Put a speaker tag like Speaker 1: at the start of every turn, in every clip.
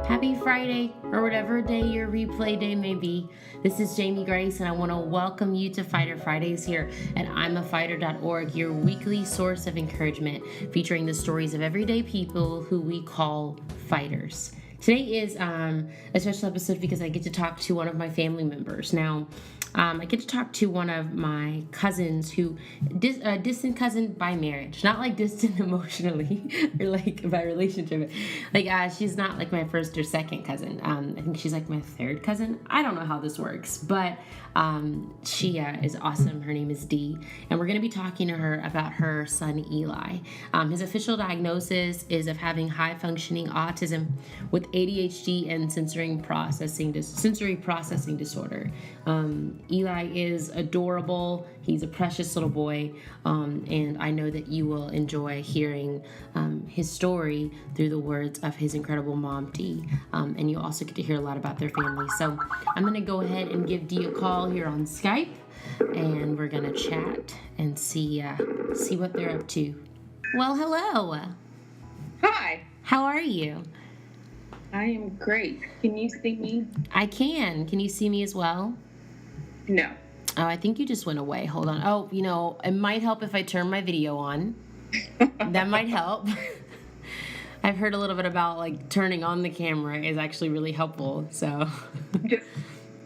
Speaker 1: Happy Friday, or whatever day your replay day may be. This is Jamie Grace, and I want to welcome you to Fighter Fridays here at imafighter.org, your weekly source of encouragement, featuring the stories of everyday people who we call fighters. Today is a special episode because I get to talk to one of my family members. Now, I get to talk to one of my cousins who, a distant cousin by marriage, not like distant emotionally or like by relationship. Like she's not like my first or second cousin. I think she's like my third cousin. I don't know how this works, but she is awesome. Her name is Dee, and we're going to be talking to her about her son Eli. His official diagnosis is of having high functioning autism with ADHD and sensory processing disorder. Eli is adorable. He's a precious little boy, and I know that you will enjoy hearing his story through the words of his incredible mom, Dee, and you also get to hear a lot about their family. So I'm going to go ahead and give Dee a call here on Skype, and we're going to chat and see what they're up to. Well, hello.
Speaker 2: Hi.
Speaker 1: How are you?
Speaker 2: I am great. Can you see me?
Speaker 1: I can. Can you see me as well?
Speaker 2: No.
Speaker 1: Oh, I think you just went away. Hold on. Oh, it might help if I turn my video on. That might help. I've heard a little bit about like turning on the camera is actually really helpful. So
Speaker 2: just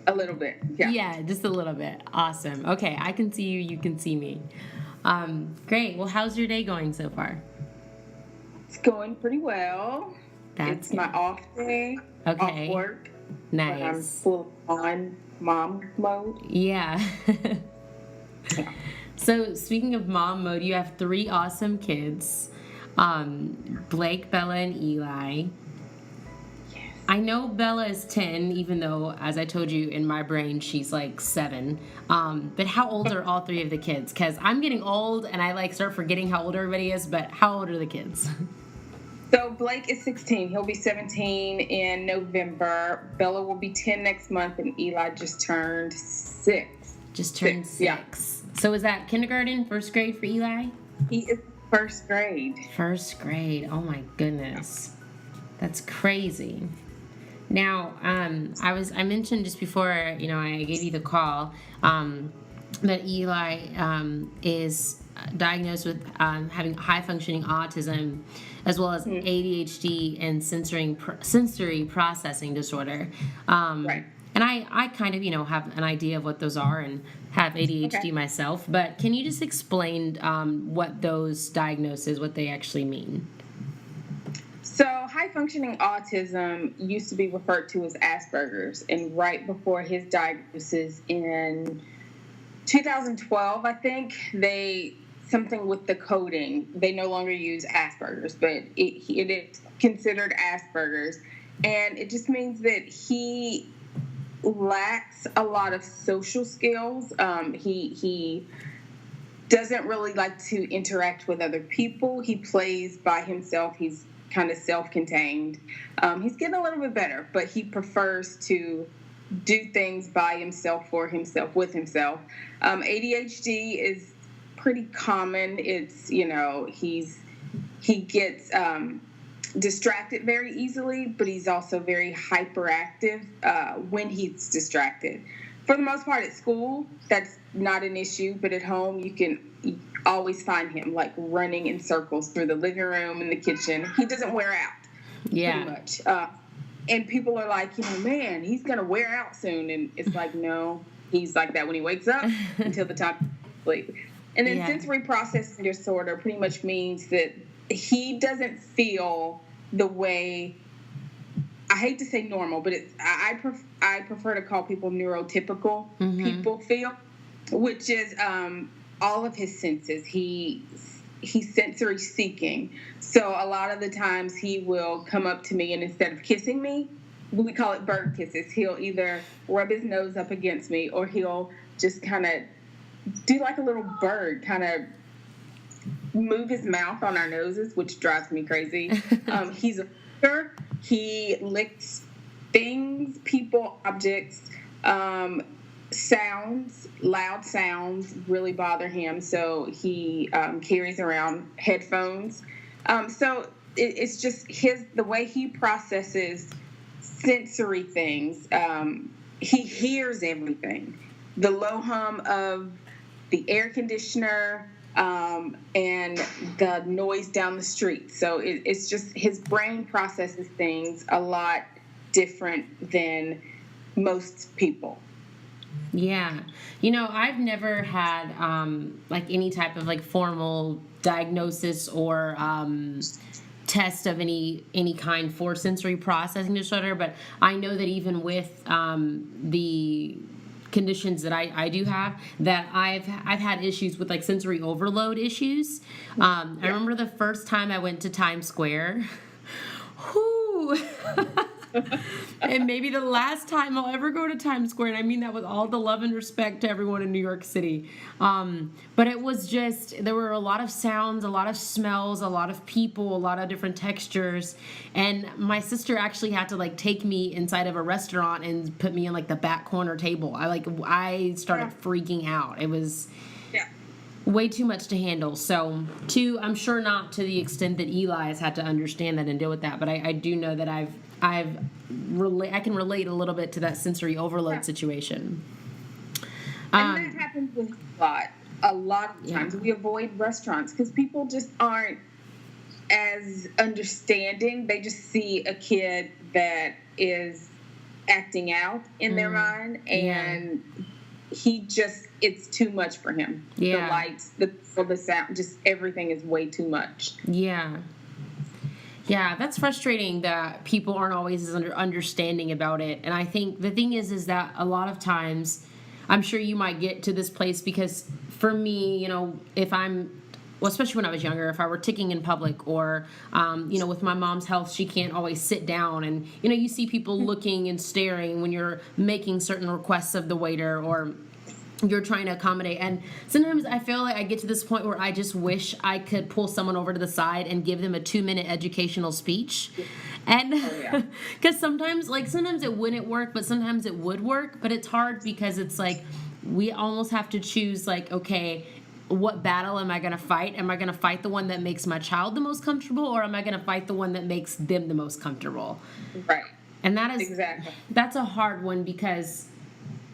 Speaker 2: a little bit. Yeah.
Speaker 1: Yeah, just a little bit. Awesome. Okay, I can see you. You can see me. Great. Well, how's your day going so far?
Speaker 2: It's going pretty well.
Speaker 1: It's
Speaker 2: my off day.
Speaker 1: Okay.
Speaker 2: Off work.
Speaker 1: Nice.
Speaker 2: But I'm full on mom mode.
Speaker 1: Yeah.
Speaker 2: Yeah.
Speaker 1: So speaking of mom mode, you have 3 awesome kids. Blake, Bella, and Eli.
Speaker 2: Yes.
Speaker 1: I know Bella is 10, even though, as I told you, in my brain, she's like 7. But how old are all 3 of the kids? Because I'm getting old, and I start forgetting how old everybody is, but how old are the kids?
Speaker 2: So Blake is 16. He'll be 17 in November. Bella will be 10 next month, and Eli just turned 6.
Speaker 1: Just turned 6.
Speaker 2: Yeah.
Speaker 1: So is that kindergarten, first grade for Eli?
Speaker 2: He is first grade.
Speaker 1: First grade. Oh my goodness. That's crazy. Now, I mentioned just before, I gave you the call, that Eli is diagnosed with having high functioning autism, as well as ADHD and sensory processing disorder.
Speaker 2: Right.
Speaker 1: And I kind of, have an idea of what those are and have ADHD myself. But can you just explain what those diagnoses, what they actually mean?
Speaker 2: So high-functioning autism used to be referred to as Asperger's, and right before his diagnosis in 2012, I think, something with the coding, they no longer use Asperger's, but it is considered Asperger's, and it just means that he lacks a lot of social skills. He doesn't really like to interact with other people. He plays by himself. He's kind of self-contained. He's getting a little bit better, but he prefers to do things by himself, for himself, with himself. ADHD is pretty common. It's, he gets distracted very easily, but he's also very hyperactive when he's distracted. For the most part at school, that's not an issue, but at home you can always find him like running in circles through the living room and the kitchen. He doesn't wear out, pretty much. And people are like, man, he's going to wear out soon. And it's like, no, he's like that when he wakes up until the time he sleeps. And then sensory processing disorder pretty much means that he doesn't feel the way, I hate to say normal, but I prefer to call people neurotypical people feel, which is all of his senses. He's sensory seeking. So a lot of the times he will come up to me, and instead of kissing me, we call it bird kisses. He'll either rub his nose up against me, or he'll just kind of do like a little bird, kind of move his mouth on our noses, which drives me crazy. He's a licker. He licks things, people, objects. Sounds, loud sounds really bother him, so he carries around headphones. So it's just the way he processes sensory things. He hears everything. The low hum of the air conditioner, and the noise down the street. So it's just his brain processes things a lot different than most people.
Speaker 1: Yeah. I've never had like any type of like formal diagnosis or test of any kind for sensory processing disorder, but I know that even with the conditions that I do have, that I've had issues with like sensory overload issues. I remember the first time I went to Times Square. Whoo. And maybe the last time I'll ever go to Times Square, and I mean that with all the love and respect to everyone in New York City. But it was just, there were a lot of sounds, a lot of smells, a lot of people, a lot of different textures. And my sister actually had to like take me inside of a restaurant and put me in like the back corner table. I started freaking out. It was way too much to handle. So, I'm sure not to the extent that Eli has had to understand that and deal with that, but I do know that I can relate a little bit to that sensory overload situation.
Speaker 2: And that happens with a lot of times. We avoid restaurants because people just aren't as understanding. They just see a kid that is acting out in their mind, and it's too much for him. The lights, the sound, just everything is way too much.
Speaker 1: Yeah, that's frustrating that people aren't always as understanding about it. And I think the thing is that a lot of times, I'm sure you might get to this place because for me, if especially when I was younger, if I were ticking in public or, with my mom's health, she can't always sit down. And, you see people looking and staring when you're making certain requests of the waiter or you're trying to accommodate. And sometimes I feel like I get to this point where I just wish I could pull someone over to the side and give them a 2-minute educational speech. And because sometimes it wouldn't work, but sometimes it would work. But it's hard because it's like we almost have to choose like, okay, what battle am I going to fight? Am I going to fight the one that makes my child the most comfortable, or am I going to fight the one that makes them the most comfortable?
Speaker 2: Right.
Speaker 1: And that is
Speaker 2: that's
Speaker 1: a hard one because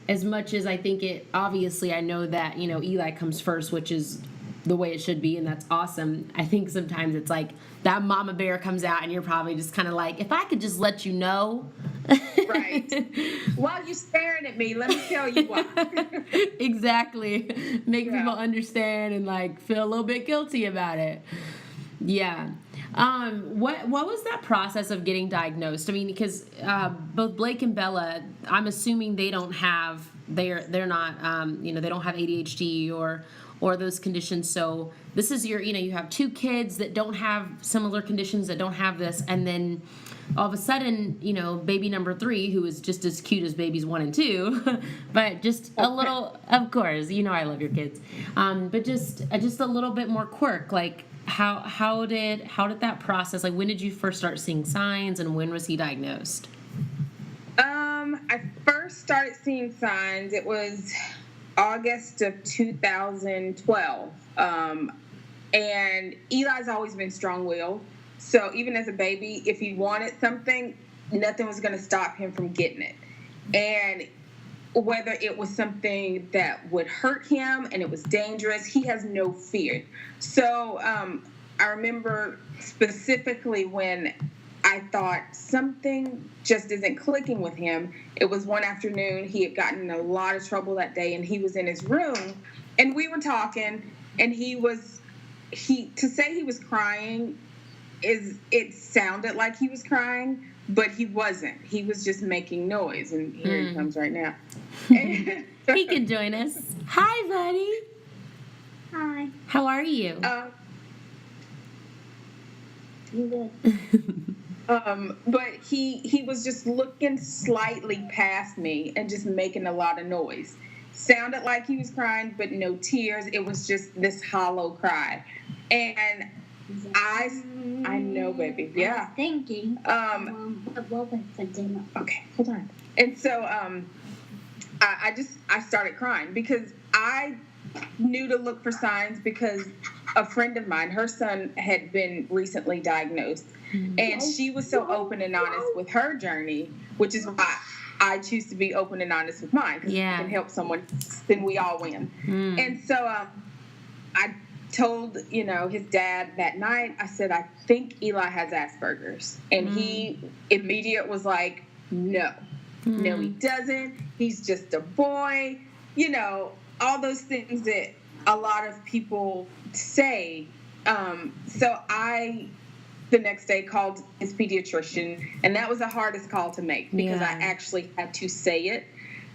Speaker 1: as much as I think obviously I know that, Eli comes first, which is the way it should be, and that's awesome. I think sometimes it's like that mama bear comes out and you're probably just kind of like, if I could just let you know.
Speaker 2: Right. While you're staring at me, let me tell you why.
Speaker 1: Exactly. Make people understand and like feel a little bit guilty about it. Yeah. What was that process of getting diagnosed? I mean, because both Blake and Bella, I'm assuming they don't have they're not they don't have ADHD or those conditions. So this is you have 2 kids that don't have similar conditions, that don't have this, and then all of a sudden, baby number 3, who is just as cute as babies 1 and 2, but just a little, of course, I love your kids, but just a little bit more quirk. Like, how did that process? Like, when did you first start seeing signs, and when was he diagnosed?
Speaker 2: I first started seeing signs. It was August of 2012, and Eli's always been strong-willed. So even as a baby, if he wanted something, nothing was going to stop him from getting it. And whether it was something that would hurt him and it was dangerous, he has no fear. So I remember specifically when I thought something just isn't clicking with him. It was one afternoon. He had gotten in a lot of trouble that day, and he was in his room, and we were talking, and to say he was crying, it sounded like he was crying, but he wasn't. He was just making noise, and here he comes right now.
Speaker 1: He can join us. Hi, buddy.
Speaker 3: Hi.
Speaker 1: How are you?
Speaker 3: I'm good.
Speaker 2: But he was just looking slightly past me and just making a lot of noise. Sounded like he was crying, but no tears. It was just this hollow cry, and I know, baby. Yeah.
Speaker 3: I was thinking. What was for dinner?
Speaker 2: Okay, hold on. And so, I started crying because I knew to look for signs because a friend of mine, her son had been recently diagnosed. And she was so open and honest with her journey, which is why I choose to be open and honest with mine, because if I can help someone, then we all win. And so I told, his dad that night, I said, I think Eli has Asperger's. And he immediate was like, no, he doesn't. He's just a boy. All those things that a lot of people say. So I, the next day, called his pediatrician, and that was the hardest call to make because I actually had to say it.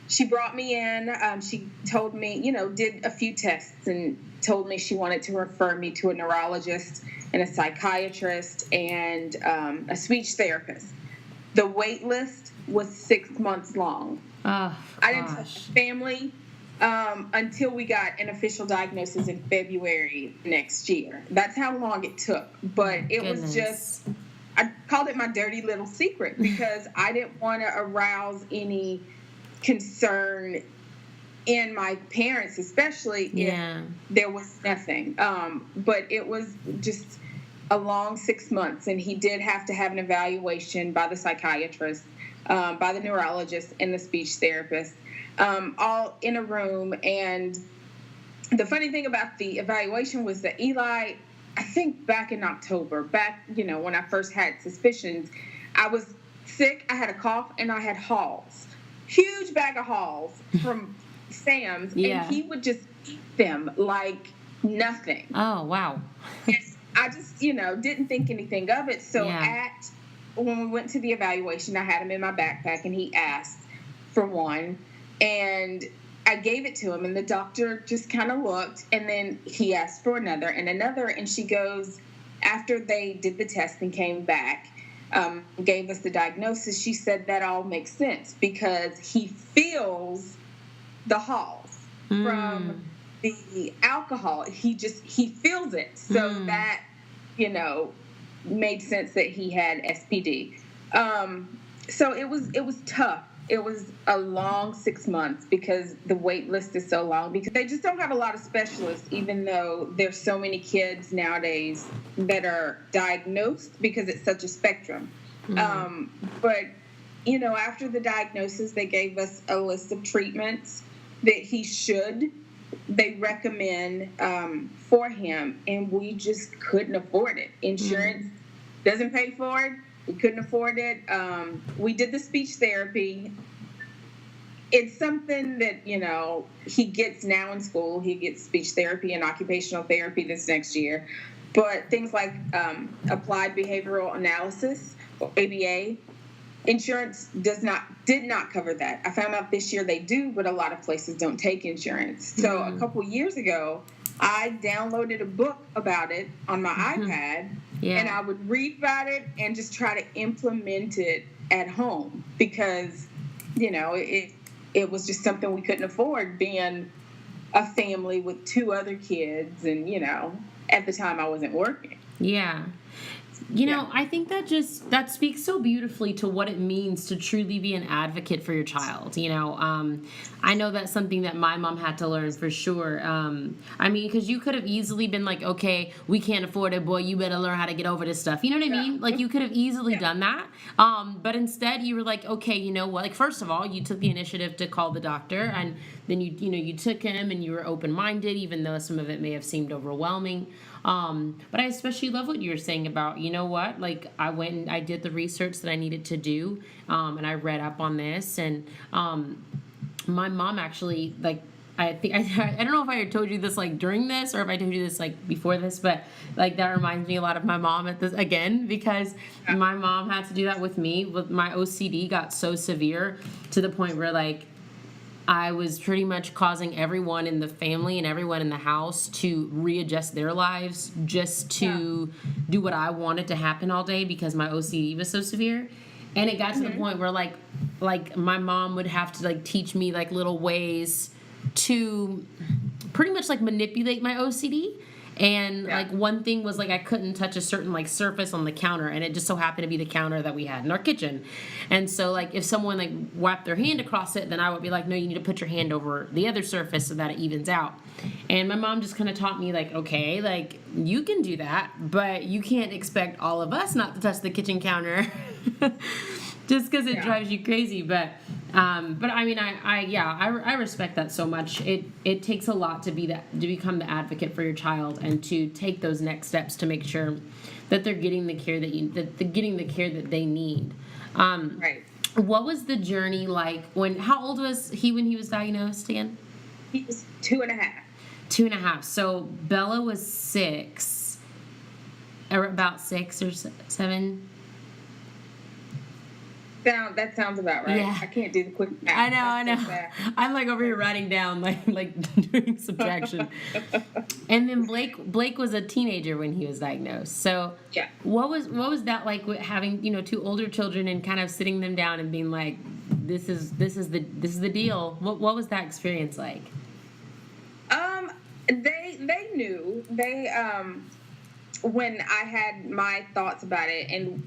Speaker 2: She brought me in. She told me, did a few tests and told me she wanted to refer me to a neurologist and a psychiatrist and a speech therapist. The wait list was 6 months long.
Speaker 1: Oh,
Speaker 2: I didn't tell my family until we got an official diagnosis in February next year. That's how long it took. But it was just, I called it my dirty little secret because I didn't want to arouse any concern in my parents, especially if there was nothing. But it was just a long 6 months, and he did have to have an evaluation by the psychiatrist, by the neurologist, and the speech therapist, all in a room. And the funny thing about the evaluation was that Eli, I think back in October, when I first had suspicions, I was sick, I had a cough, and I had Halls. Huge bag of Halls from Sam's, and he would just eat them like nothing.
Speaker 1: Oh, wow.
Speaker 2: And I just, didn't think anything of it. So when we went to the evaluation, I had him in my backpack, and he asked for one, and I gave it to him, and the doctor just kind of looked, and then he asked for another and another, and she goes, after they did the test and came back, gave us the diagnosis, she said that all makes sense because he feels the Halls from the alcohol. He feels it. So that, made sense that he had SPD. So it was tough. It was a long 6 months because the wait list is so long because they just don't have a lot of specialists, even though there's so many kids nowadays that are diagnosed because it's such a spectrum. But, after the diagnosis, they gave us a list of treatments that they recommend for him, and we just couldn't afford it. Insurance doesn't pay for it. We couldn't afford it. We did the speech therapy. It's something that, he gets now in school. He gets speech therapy and occupational therapy this next year. But things like applied behavioral analysis, or ABA, insurance did not cover that. I found out this year they do, but a lot of places don't take insurance. So a couple years ago, I downloaded a book about it on my iPad, and I would read about it and just try to implement it at home because, it was just something we couldn't afford, being a family with 2 other kids, and, at the time I wasn't working.
Speaker 1: Yeah. I think that speaks so beautifully to what it means to truly be an advocate for your child. I know that's something that my mom had to learn for sure. Because you could have easily been like, okay, we can't afford it, boy, you better learn how to get over this stuff. You know what I mean? Like, you could have easily done that. But instead you were like, okay, you know what? Like, first of all, you took the initiative to call the doctor, and then you took him, and you were open-minded, even though some of it may have seemed overwhelming. But I especially love what you were saying about, like, I went and I did the research that I needed to do, and I read up on this, and my mom actually, like, I don't know if I had told you this, like, during this, or if I told you this, like, before this, but, like, that reminds me a lot of my mom because my mom had to do that with me. My OCD got so severe to the point where, like, I was pretty much causing everyone in the family and everyone in the house to readjust their lives just to do what I wanted to happen all day because my OCD was so severe. And it got to the point where like my mom would have to like teach me like little ways to pretty much like manipulate my OCD. And
Speaker 2: Yeah.
Speaker 1: like one thing was like I couldn't touch a certain like surface on the counter, and it just so happened to be the counter that we had in our kitchen. And so like if someone like wiped their hand across it, then I would be like, no, you need to put your hand over the other surface so that it evens out. And my mom just kind of taught me like, okay, like you can do that, but you can't expect all of us not to touch the kitchen counter just because it drives you crazy. But I mean, I respect that so much. It takes a lot to become the advocate for your child and to take those next steps to make sure that they're getting the care that they need.
Speaker 2: Right.
Speaker 1: What was the journey like how old was he when he was diagnosed again?
Speaker 2: He was 2.5.
Speaker 1: 2.5. So Bella was 6, or about 6 or 7.
Speaker 2: That sounds about right.
Speaker 1: Yeah.
Speaker 2: I can't do the quick math.
Speaker 1: I know. I'm like over here writing down like doing subtraction. And then Blake was a teenager when he was diagnosed. So
Speaker 2: yeah.
Speaker 1: What was that like with having 2 older children and kind of sitting them down and being like, this is the deal. What was that experience like?
Speaker 2: They knew. When I had my thoughts about it, and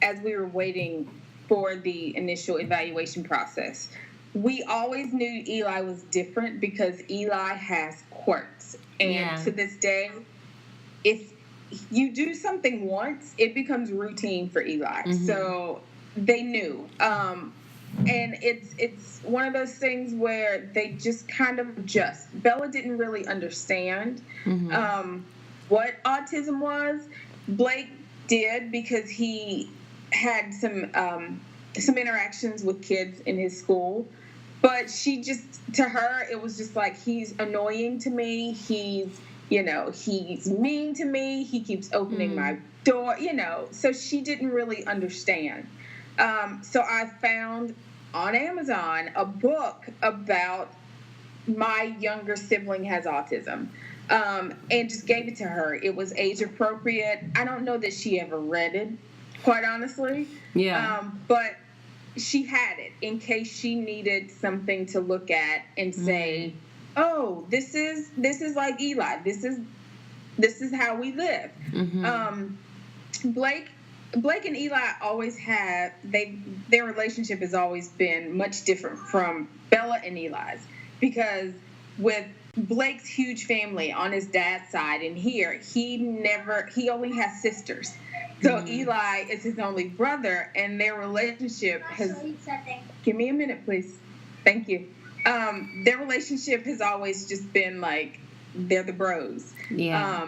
Speaker 2: as we were waiting for the initial evaluation process, we always knew Eli was different because Eli has quirks. And to this day, if you do something once, it becomes routine for Eli. Mm-hmm. So they knew. And it's one of those things where they just kind of adjust. Bella didn't really understand what autism was. Blake did because he had some interactions with kids in his school, but to her it was just like, he's annoying to me, he's mean to me, he keeps opening my door, so she didn't really understand. So I found on Amazon a book about my younger sibling has autism. And just gave it to her. It was age appropriate. I don't know that she ever read it, quite honestly.
Speaker 1: Yeah.
Speaker 2: But she had it in case she needed something to look at and say, "Oh, this is like Eli. This is how we live." Mm-hmm. Blake and Eli always have their relationship has always been much different from Bella and Eli's, because with Blake's huge family on his dad's side, and here he only has sisters. So Eli is his only brother, and their relationship has... Give me a minute, please. Thank you. Their relationship has always just been like, they're the bros.
Speaker 1: Yeah.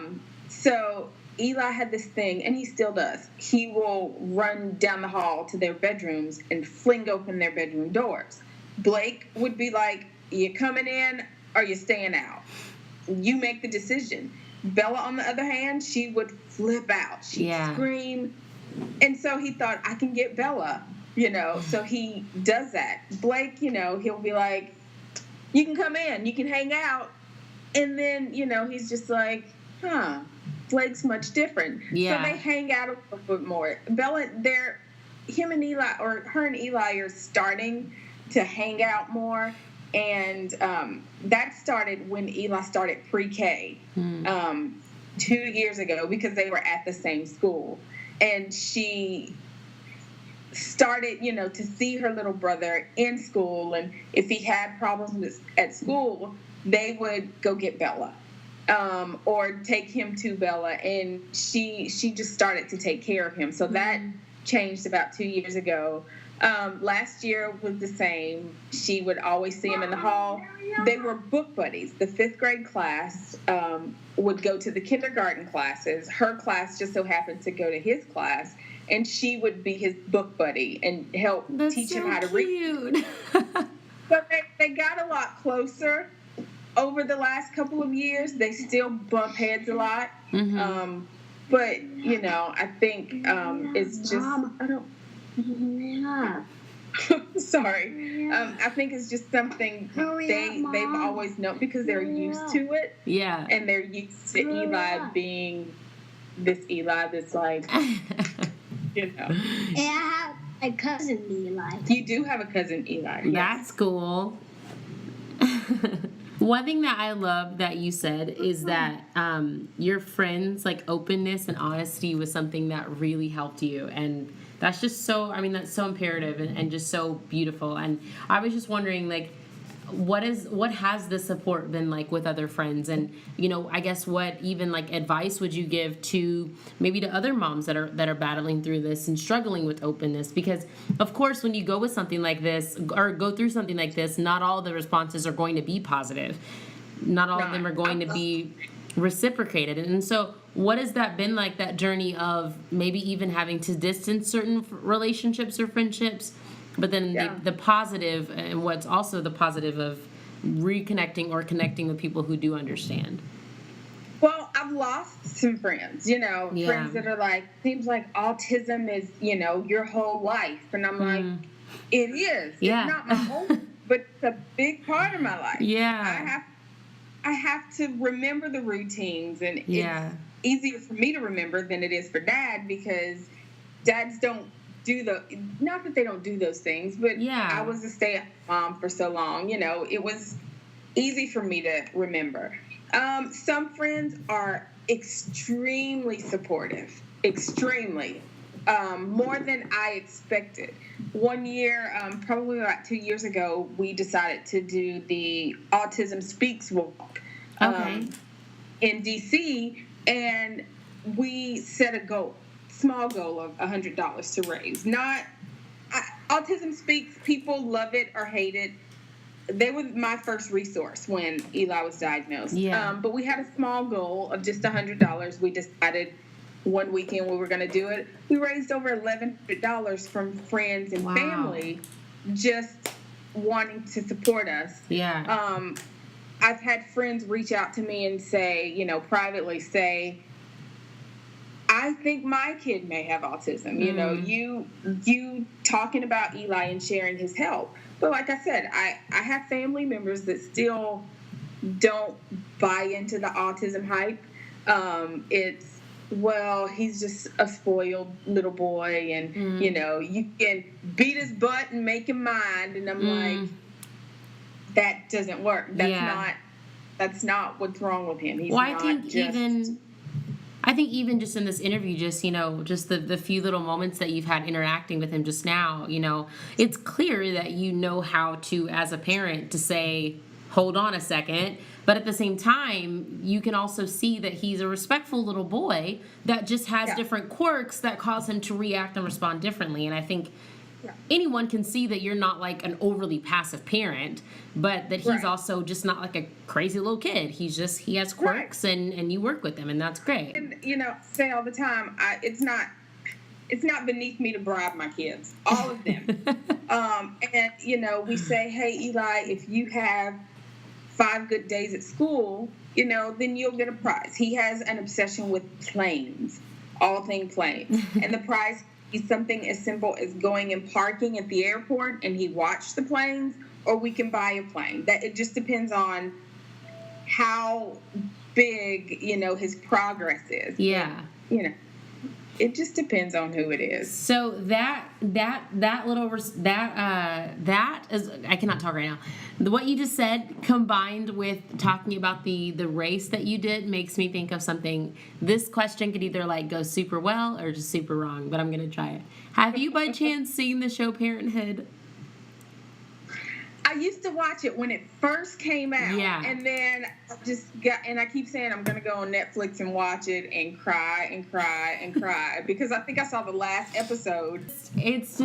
Speaker 2: So Eli had this thing, and he still does. He will run down the hall to their bedrooms and fling open their bedroom doors. Blake would be like, "You coming in or you staying out? You make the decision." Bella, on the other hand, she would flip out. She'd scream. And so he thought, I can get Bella, so he does that. Blake, he'll be like, "You can come in, you can hang out." And then, he's just like, Blake's much different.
Speaker 1: Yeah.
Speaker 2: So they hang out a little bit more. Bella, him and Eli, or her and Eli, are starting to hang out more. And that started when Eli started pre-K 2 years ago, because they were at the same school. And she started, to see her little brother in school. And if he had problems at school, they would go get Bella or take him to Bella. And she just started to take care of him. So that changed about 2 years ago. Last year was the same. She would always see him in the hall. They were book buddies. The 5th grade class would go to the kindergarten classes. Her class just so happened to go to his class, and she would be his book buddy and help teach him how to read. But they got a lot closer over the last couple of years. They still bump heads a lot. Mm-hmm. But, I think it's just... I don't... Yeah. Sorry. I think it's just something they've always known, because they're used to it.
Speaker 1: Yeah.
Speaker 2: And they're used to Eli being this Eli that's like,
Speaker 3: And I have a cousin Eli.
Speaker 2: You do have a cousin Eli.
Speaker 1: That's cool. One thing that I love that you said is that your friends' like openness and honesty was something that really helped you, and that's just so. I mean, that's so imperative and just so beautiful. And I was just wondering, like, what has the support been like with other friends, and I guess what even like advice would you give to maybe to other moms that are battling through this and struggling with openness? Because of course when you go with something like this or go through something like this, not all the responses are going to be positive, not all of them are going to be reciprocated. And so what has that been like, that journey of maybe even having to distance certain relationships or friendships, but then the positive, and what's also the positive of reconnecting or connecting with people who do understand?
Speaker 2: Well, I've lost some friends, friends that are like, seems like autism is, your whole life. And I'm like, it is.
Speaker 1: Yeah.
Speaker 2: It's not my whole, but it's a big part of my life.
Speaker 1: Yeah.
Speaker 2: I have to remember the routines, and it's easier for me to remember than it is for Dad, because dads don't do not that they don't do those things, but I was a stay-at-home mom for so long, it was easy for me to remember. Some friends are extremely supportive, extremely, more than I expected. One year, probably about 2 years ago, we decided to do the Autism Speaks walk in DC, and we set a small goal of $100 to raise. Autism Speaks, people love it or hate it. They were my first resource when Eli was diagnosed. But we had a small goal of just $100. We decided one weekend we were going to do it. We raised over $1,100 from friends and family just wanting to support us. I've had friends reach out to me and say, privately say, I think my kid may have autism. You talking about Eli and sharing his help. But like I said, I have family members that still don't buy into the autism hype. He's just a spoiled little boy, and you can beat his butt and make him mind. And I'm like, that doesn't work. That's not what's wrong with him. He's
Speaker 1: I think even just in this interview, just the few little moments that you've had interacting with him just now, it's clear that you know how to, as a parent, to say, hold on a second. But at the same time, you can also see that he's a respectful little boy that just has different quirks that cause him to react and respond differently. And I think anyone can see that you're not like an overly passive parent, but that he's also just not like a crazy little kid. He has quirks, and you work with him, and that's great.
Speaker 2: And say all the time, it's not beneath me to bribe my kids, all of them. And we say, hey Eli, if you have 5 good days at school, then you'll get a prize. He has an obsession with planes, all things planes, and the prize is something as simple as going and parking at the airport and he watched the planes, or we can buy a plane. That it just depends on how big, his progress is. But, it just depends on who it is.
Speaker 1: So that is, I cannot talk right now. What you just said, combined with talking about the race that you did, makes me think of something. This question could either like go super well or just super wrong, but I'm going to try it. Have you by chance seen the show Parenthood?
Speaker 2: I used to watch it when it first came out, and then I keep saying I'm going to go on Netflix and watch it and cry and cry and cry because I think I saw the last episode.
Speaker 1: It's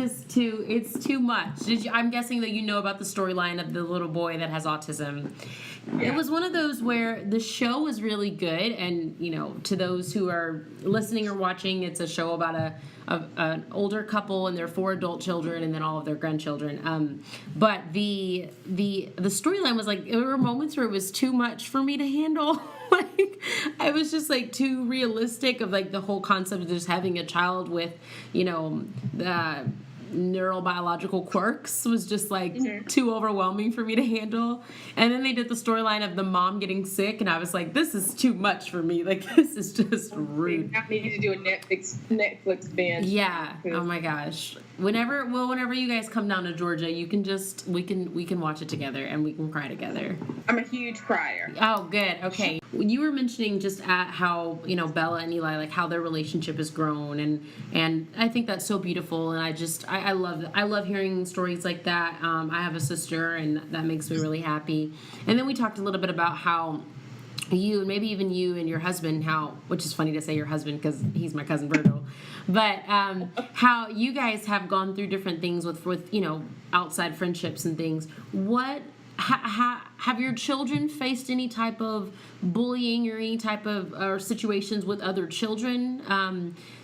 Speaker 1: too much. I'm guessing that you know about the storyline of the little boy that has autism. It was one of those where the show was really good, and to those who are listening or watching, it's a show about an older couple and their 4 adult children and then all of their grandchildren. But the storyline was like, there were moments where it was too much for me to handle. Like, I was just like too realistic of like the whole concept of just having a child with, the neurobiological quirks was just like too overwhelming for me to handle. And then they did the storyline of the mom getting sick, and I was like, this is too much for me. Like, this is just rude.
Speaker 2: I need to do a Netflix binge.
Speaker 1: Yeah. Oh my gosh. whenever you guys come down to Georgia, we can watch it together and we can cry together.
Speaker 2: I'm a huge crier.
Speaker 1: Oh, good. Okay. You were mentioning just at how, Bella and Eli, like how their relationship has grown, and I think that's so beautiful, and I love hearing stories like that. I have a sister, and that makes me really happy. And then we talked a little bit about how you, and maybe even you and your husband, which is funny to say your husband because he's my cousin Virgil, but how you guys have gone through different things with outside friendships and things. What have your children faced any type of bullying or any type of or situations with other children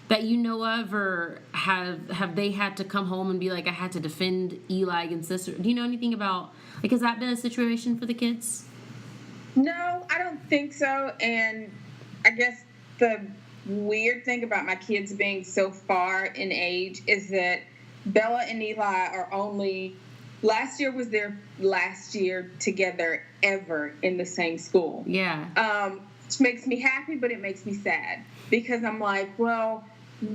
Speaker 1: that you know of, or have they had to come home and be like, I had to defend Eli against this? Do you know anything about, like, has that been a situation for the kids?
Speaker 2: No, I don't think so. And I guess the weird thing about my kids being so far in age is that Bella and Eli are only, last year was their last year together ever in the same school.
Speaker 1: Yeah.
Speaker 2: Which makes me happy, but it makes me sad because I'm like, well,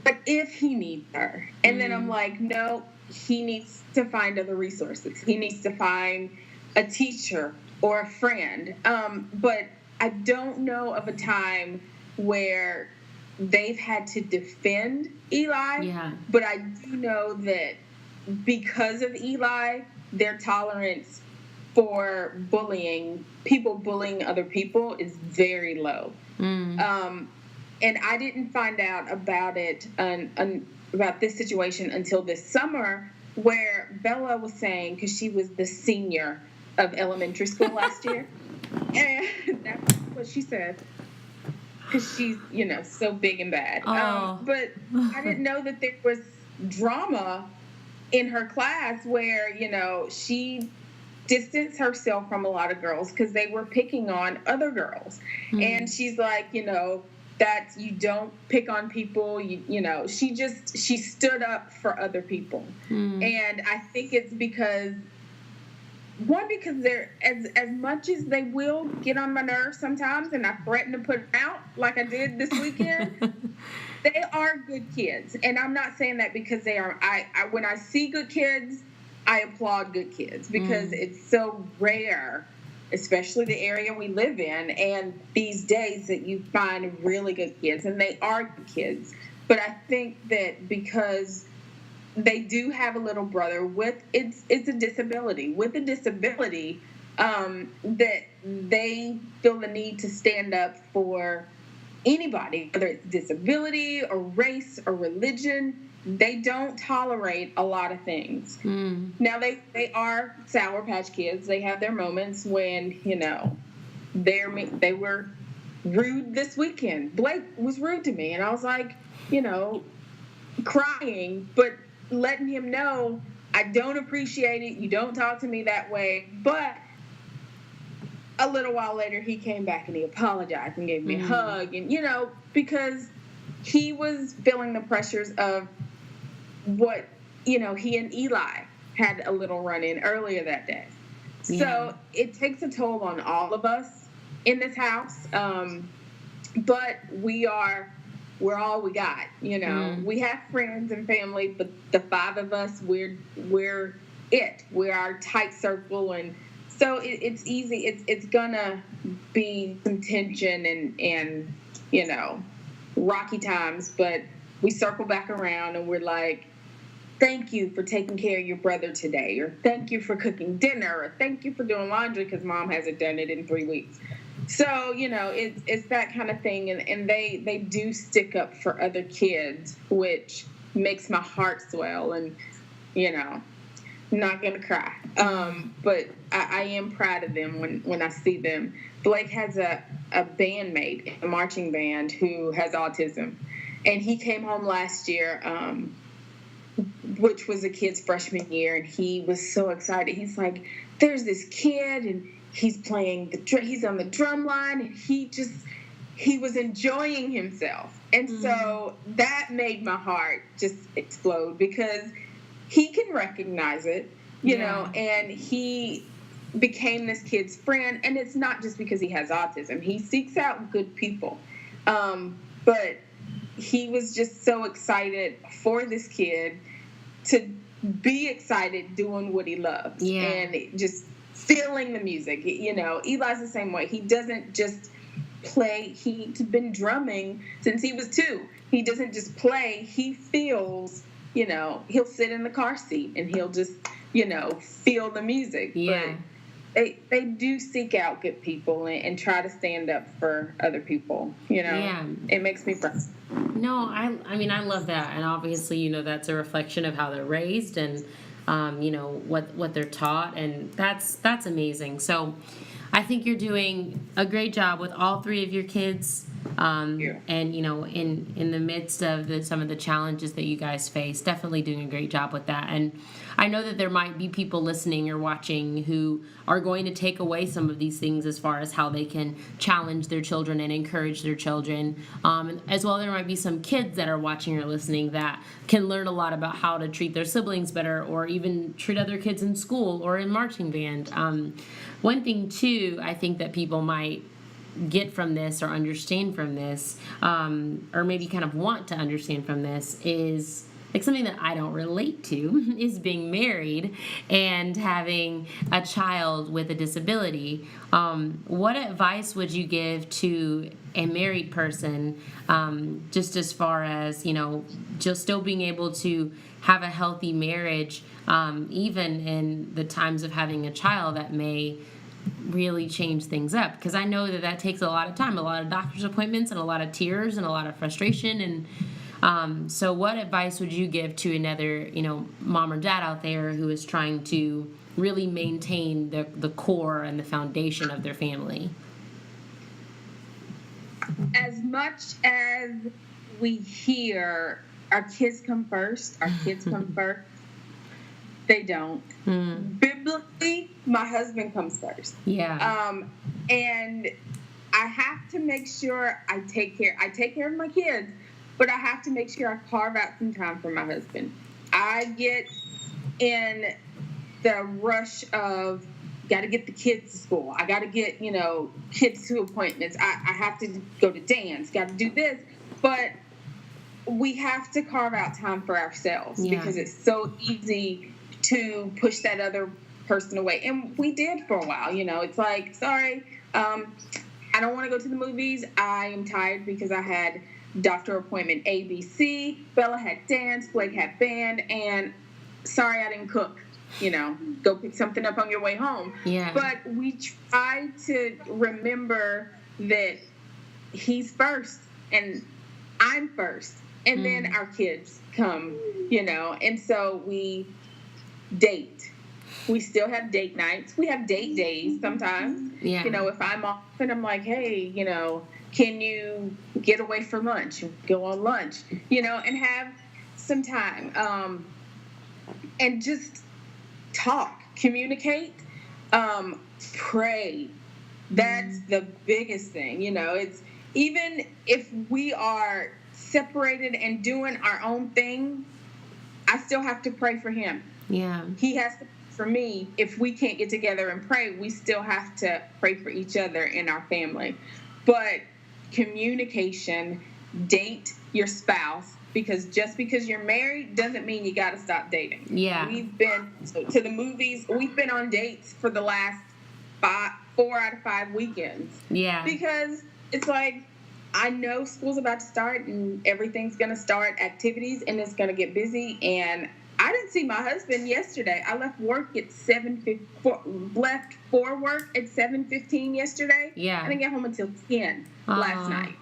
Speaker 2: but if he needs her? And then I'm like, no, he needs to find other resources. He needs to find a teacher or a friend. But I don't know of a time where they've had to defend Eli.
Speaker 1: Yeah.
Speaker 2: But I do know that because of Eli, their tolerance for people bullying other people is very low. And I didn't find out about it, about this situation until this summer, where Bella was saying, because she was the senior of elementary school last year, and that's what she said, because she's so big and bad. But I didn't know that there was drama in her class where she distanced herself from a lot of girls because they were picking on other girls. And she's like, that you don't pick on people, she stood up for other people. And I think it's because they're, as much as they will get on my nerves sometimes, and I threaten to put them out like I did this weekend, they are good kids. And I'm not saying that because they are. I when I see good kids, I applaud good kids because it's so rare, especially the area we live in and these days, that you find really good kids, and they are good kids. But I think that because they do have a little brother with it's a disability, that they feel the need to stand up for anybody, whether it's disability or race or religion. They don't tolerate a lot of things. Now they are Sour Patch Kids. They have their moments when they were rude this weekend. Blake was rude to me, and I was like, crying, but letting him know I don't appreciate it. You don't talk to me that way. But a little while later, he came back and he apologized and gave me a hug, and because he was feeling the pressures of what he and Eli had a little run-in earlier that day. So it takes a toll on all of us in this house. But we're all we got, We have friends and family, but the five of us, we're our tight circle, and so it's easy. It's gonna be some tension and rocky times, but we circle back around and we're like, thank you for taking care of your brother today, or thank you for cooking dinner, or thank you for doing laundry because mom hasn't done it in 3 weeks. So, it's that kind of thing. And they do stick up for other kids, which makes my heart swell. And, I'm not going to cry. But I am proud of them when I see them. Blake has a bandmate, a marching band, who has autism. And he came home last year, which was a kid's freshman year. And he was so excited. He's like, there's this kid, and he's playing he's on the drum line, and he was enjoying himself. And so that made my heart just explode because he can recognize it, and he became this kid's friend. And it's not just because he has autism. He seeks out good people. But he was just so excited for this kid. to be excited doing what he loves and just feeling the music. You know, Eli's the same way. He doesn't just play. He's been drumming since he was 2. He doesn't just play. He feels, you know, he'll sit in the car seat and he'll just, you know, feel the music.
Speaker 1: Yeah.
Speaker 2: But they do seek out good people and try to stand up for other people, you know.
Speaker 1: Yeah.
Speaker 2: It makes me proud.
Speaker 1: No, I mean, I love that. And obviously, you know, that's a reflection of how they're raised and, you know, what they're taught. And that's amazing. So I think you're doing a great job with all 3 of your kids. And, you know, in the midst of some of the challenges that you guys face, definitely doing a great job with that. And I know that there might be people listening or watching who are going to take away some of these things as far as how they can challenge their children and encourage their children. As well, there might be some kids that are watching or listening that can learn a lot about how to treat their siblings better or even treat other kids in school or in marching band. One thing, too, I think that people might get from this or understand from this, or maybe kind of want to understand from this, is like something that I don't relate to is being married and having a child with a disability. What advice would you give to a married person, just as far as, you know, just still being able to have a healthy marriage, even in the times of having a child that may really change things up? Because I know that takes a lot of time, a lot of doctor's appointments and a lot of tears and a lot of frustration. And so what advice would you give to another, you know, mom or dad out there who is trying to really maintain the core and the foundation of their family?
Speaker 2: As much as we hear our kids come first, they don't. Biblically, my husband comes first.
Speaker 1: Yeah.
Speaker 2: And I have to make sure I take care of my kids, but I have to make sure I carve out some time for my husband. I get in the rush of got to get the kids to school. I got to get, you know, kids to appointments. I have to go to dance, got to do this. But we have to carve out time for ourselves because it's so easy to push that other person away. And we did for a while, you know. It's like, sorry, I don't want to go to the movies. I am tired because I had doctor appointment ABC. Bella had dance, Blake had band, and sorry I didn't cook. You know, go pick something up on your way home.
Speaker 1: Yeah.
Speaker 2: But we try to remember that he's first and I'm first. And then our kids come, you know. And so we date. We still have date nights. We have date days sometimes.
Speaker 1: Yeah.
Speaker 2: You know, if I'm off and I'm like, hey, you know, can you get away for lunch? Go on lunch, you know, and have some time. And just talk, communicate, pray. That's the biggest thing, you know. It's even if we are separated and doing our own thing, I still have to pray for him.
Speaker 1: Yeah.
Speaker 2: He has to pray for me. If we can't get together and pray, we still have to pray for each other in our family. But communication, date your spouse, because just because you're married doesn't mean you got to stop dating.
Speaker 1: Yeah.
Speaker 2: We've been to the movies. We've been on dates for the last 4 out of 5 weekends.
Speaker 1: Yeah.
Speaker 2: Because it's like, I know school's about to start and everything's going to start, activities, and it's going to get busy. And I didn't see my husband yesterday. I left work at 7:15. Left for work at 7:15 yesterday.
Speaker 1: Yeah.
Speaker 2: I didn't get home until 10 last night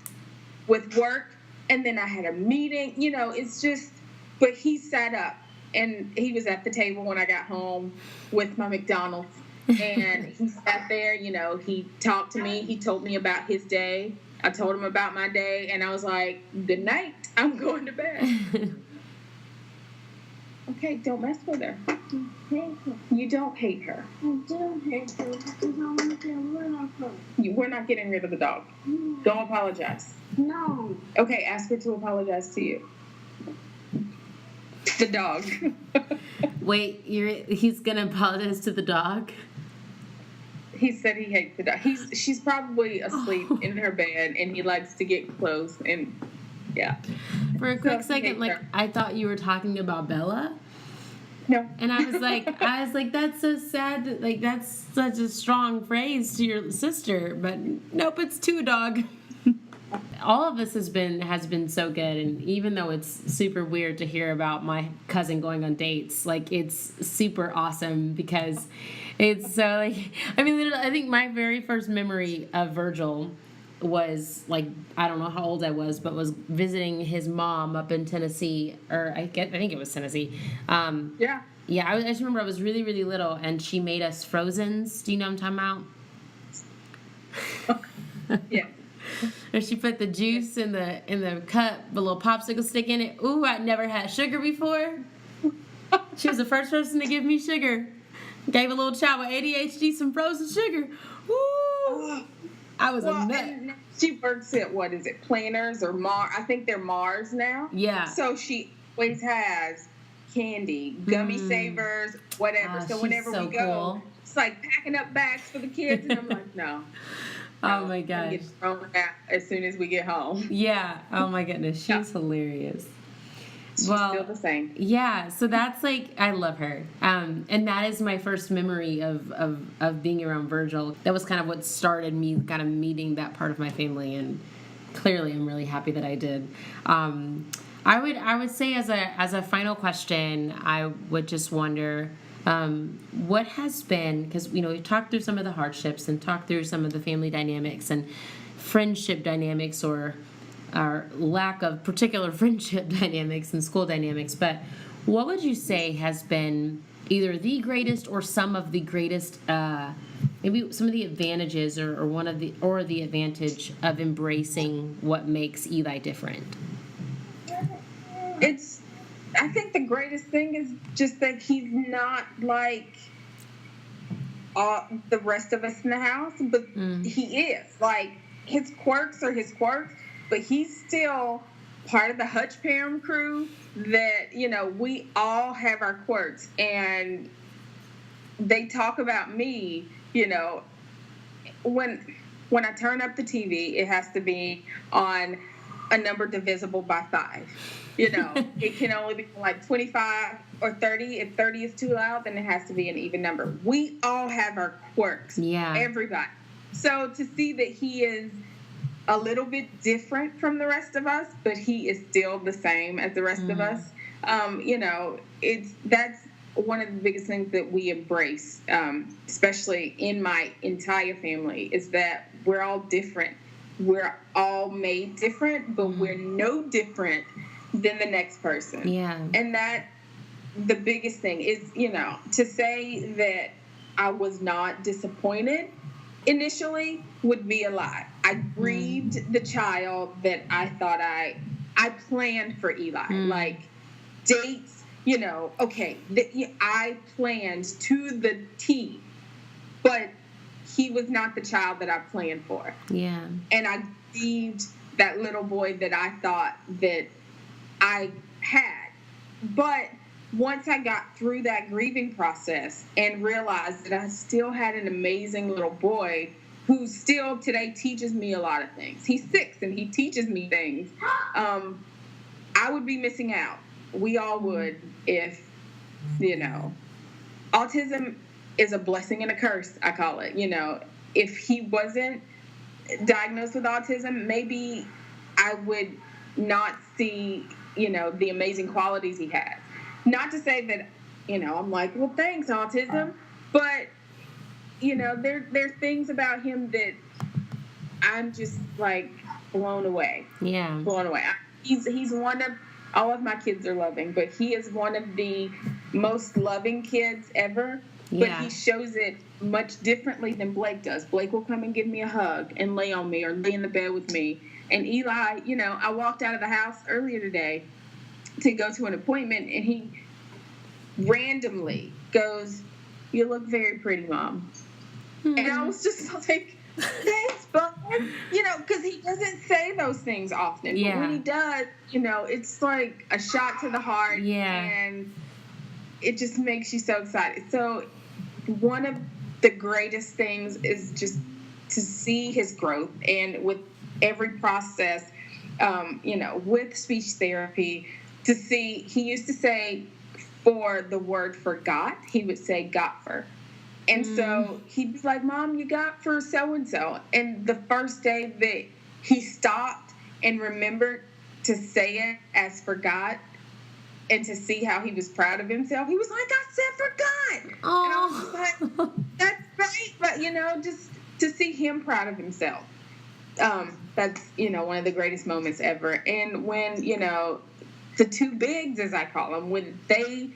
Speaker 2: with work. And then I had a meeting. You know, it's just. But he sat up and he was at the table when I got home with my McDonald's. And he sat there. You know, he talked to me. He told me about his day. I told him about my day, and I was like, good night. I'm going to bed. Okay, don't mess with her. You don't hate her.
Speaker 3: I do hate her because I want to get rid of her.
Speaker 2: We're not getting rid of the dog. Go apologize.
Speaker 3: No.
Speaker 2: Okay, ask her to apologize to you. The dog.
Speaker 1: Wait, he's going to apologize to the dog?
Speaker 2: He said he hates the dog. She's probably asleep in her bed, and he likes to get close, and yeah.
Speaker 1: For a quick second, like, I thought you were talking about Bella,
Speaker 2: No.
Speaker 1: And I was like, that's so sad. Like, that's such a strong phrase to your sister. But nope, it's two, dog. All of this has been so good, and even though it's super weird to hear about my cousin going on dates, like, it's super awesome because it's so, like, I mean, literally, I think my very first memory of Virgil was, like, I don't know how old I was, but was visiting his mom up in Tennessee, or I think it was Tennessee.
Speaker 2: Yeah.
Speaker 1: Yeah, I just remember I was really, really little, and she made us Frozens. Do you know what I'm talking about?
Speaker 2: Yeah.
Speaker 1: Or she put the juice in the cup, a little popsicle stick in it. Ooh, I'd never had sugar before. She was the first person to give me sugar. Gave a little child with ADHD some frozen sugar. Woo! I was a nut.
Speaker 2: And she works at, what is it, Planners or Mars? I think they're Mars now.
Speaker 1: Yeah.
Speaker 2: So she always has candy, gummy savers, whatever. So whenever we go,
Speaker 1: cool.
Speaker 2: it's like packing up bags for the kids, and I'm like, no.
Speaker 1: Oh my gosh.
Speaker 2: Get thrown out as soon as we get home.
Speaker 1: Yeah. Oh my goodness. She's hilarious.
Speaker 2: She's still the same.
Speaker 1: Yeah, so that's, like, I love her. And that is my first memory of being around Virgil. That was kind of what started me kind of meeting that part of my family, and clearly I'm really happy that I did. I would say as a final question, I would just wonder, what has been, because, you know, we've talked through some of the hardships and talked through some of the family dynamics and friendship dynamics, or lack of particular friendship dynamics and school dynamics, but what would you say has been either the greatest or some of the greatest, maybe some of the advantages or the advantage of embracing what makes Eli different?
Speaker 2: I think the greatest thing is just that he's not like all the rest of us in the house, but he is. Like, his quirks are his quirks, but he's still part of the Hutch Parham crew that, you know, we all have our quirks. And they talk about me, you know, when I turn up the TV, it has to be on a number divisible by 5. You know, it can only be like 25 or 30. If 30 is too loud, then it has to be an even number. We all have our quirks. Yeah. Everybody. So to see that he is a little bit different from the rest of us, but he is still the same as the rest of us, you know, that's one of the biggest things that we embrace, especially in my entire family, is that we're all different. We're all made different, but we're no different than the next person. Yeah. And that the biggest thing is, you know, to say that I was not disappointed initially would be a lie. I grieved the child that I thought I planned for Eli. Like, dates, you know, okay, I planned to the T, but he was not the child that I planned for. Yeah. And I grieved that little boy that I thought that I had. But once I got through that grieving process and realized that I still had an amazing little boy who still today teaches me a lot of things. He's 6 and he teaches me things. I would be missing out. We all would if, you know, autism is a blessing and a curse, I call it. You know, if he wasn't diagnosed with autism, maybe I would not see, you know, the amazing qualities he has. Not to say that, you know, I'm like, well, thanks, autism. But, you know, there are things about him that I'm just, like, blown away. Yeah. Blown away. He's one of, all of my kids are loving, but he is one of the most loving kids ever. But he shows it much differently than Blake does. Blake will come and give me a hug and lay on me or lay in the bed with me. And Eli, you know, I walked out of the house earlier today to go to an appointment, and he randomly goes, "You look very pretty, Mom." And I was just like, thanks, bud. You know, because he doesn't say those things often. Yeah. But when he does, you know, it's like a shot to the heart. Yeah. And it just makes you so excited. So one of the greatest things is just to see his growth. And with every process, you know, with speech therapy, to see, he used to say for the word forgot, he would say got for. And so he'd be like, Mom, you got for so-and-so. And the first day that he stopped and remembered to say it as forgot and to see how he was proud of himself, he was like, I said forgot.
Speaker 1: Oh.
Speaker 2: And I was just like, that's right. But, just to see him proud of himself, that's, one of the greatest moments ever. And when, the two bigs, as I call them, when they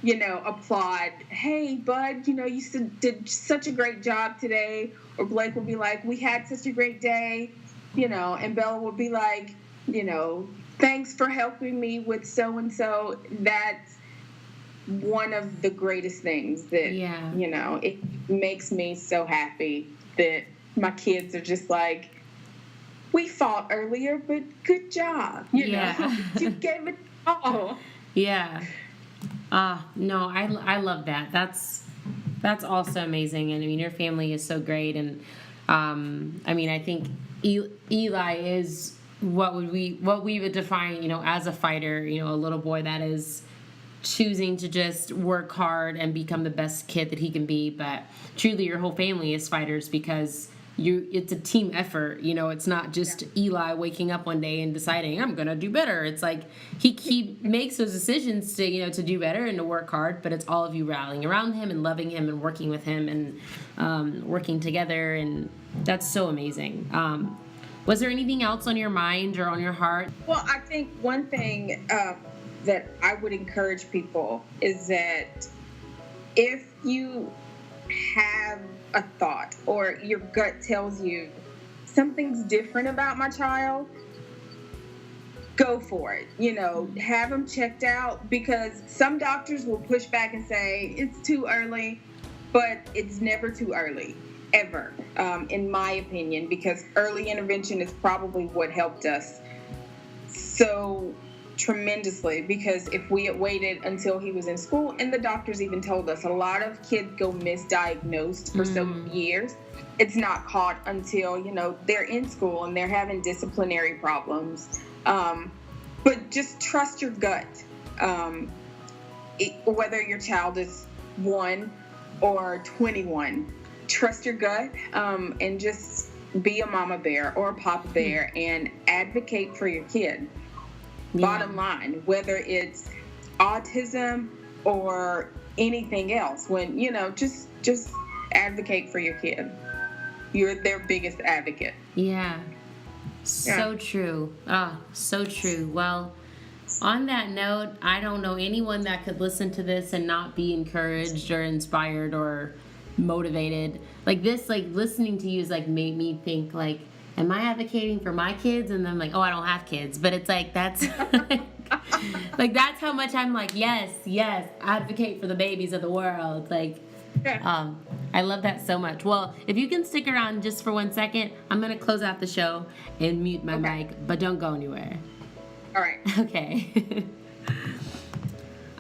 Speaker 2: applaud, hey, bud, you did such a great job today. Or Blake will be like, we had such a great day, and Bella will be like, thanks for helping me with so-and-so. That's one of the greatest things that, it makes me so happy that my kids are just like, we fought earlier, but good job. You gave it all.
Speaker 1: Yeah. No, I love that. That's also amazing. And I mean, your family is so great. And I think Eli is what we would define, as a fighter, a little boy that is choosing to just work hard and become the best kid that he can be. But truly, your whole family is fighters because it's a team effort. It's not just Eli waking up one day and deciding I'm gonna do better. It's like he makes those decisions to to do better and to work hard, but it's all of you rallying around him and loving him and working with him and working together, and that's so amazing. Was there anything else on your mind or on your heart?
Speaker 2: Well, I think one thing that I would encourage people is that if you have a thought or your gut tells you something's different about my child, go for it. Have them checked out, because some doctors will push back and say it's too early, but it's never too early, ever, in my opinion, because early intervention is probably what helped us so tremendously. Because if we had waited until he was in school, and the doctors even told us a lot of kids go misdiagnosed for so many years, it's not caught until they're in school and they're having disciplinary problems. But just trust your gut, whether your child is 1 or 21. Trust your gut, and just be a mama bear or a papa bear and advocate for your kid. Bottom line, whether it's autism or anything else, when just advocate for your kid. You're their biggest advocate.
Speaker 1: So true. So true. Well, on that note, I don't know anyone that could listen to this and not be encouraged or inspired or motivated. Like this, listening to you is made me think am I advocating for my kids? And then I'm like, oh, I don't have kids. But it's that's that's how much I'm yes, advocate for the babies of the world. I love that so much. Well, if you can stick around just for 1 second, I'm going to close out the show and mute my mic, but don't go anywhere.
Speaker 2: All right.
Speaker 1: Okay.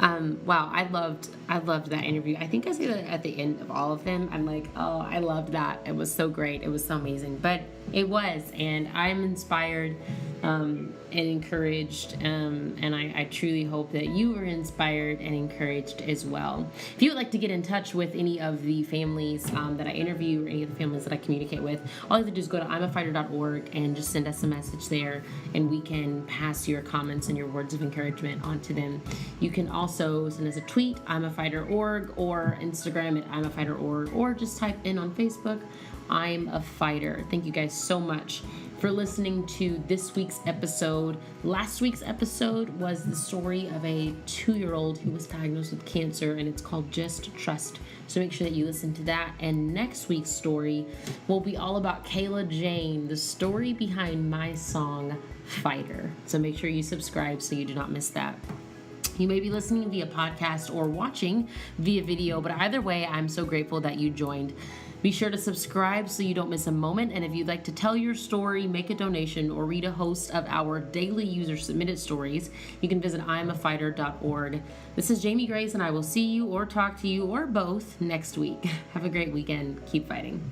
Speaker 1: Wow, I loved that interview. I think I say that at the end of all of them. I'm like, oh, I loved that. It was so great. It was so amazing. But it was, and I'm inspired and encouraged, and I truly hope that you were inspired and encouraged as well. If you would like to get in touch with any of the families that I interview or any of the families that I communicate with, all you have to do is go to imafighter.org and just send us a message there, and we can pass your comments and your words of encouragement onto them. You can also send us a tweet, imafighter.org, or Instagram at imafighter.org, or just type in on Facebook, I'm a Fighter. Thank you guys so much for listening to this week's episode. Last week's episode was the story of a 2-year-old who was diagnosed with cancer, and it's called Just Trust. So make sure that you listen to that. And next week's story will be all about Kayla Jane, the story behind my song, Fighter. So make sure you subscribe so you do not miss that. You may be listening via podcast or watching via video, but either way, I'm so grateful that you joined. Be sure to subscribe so you don't miss a moment. And if you'd like to tell your story, make a donation, or read a host of our daily user-submitted stories, you can visit iamafighter.org. This is Jamie Grace, and I will see you or talk to you or both next week. Have a great weekend. Keep fighting.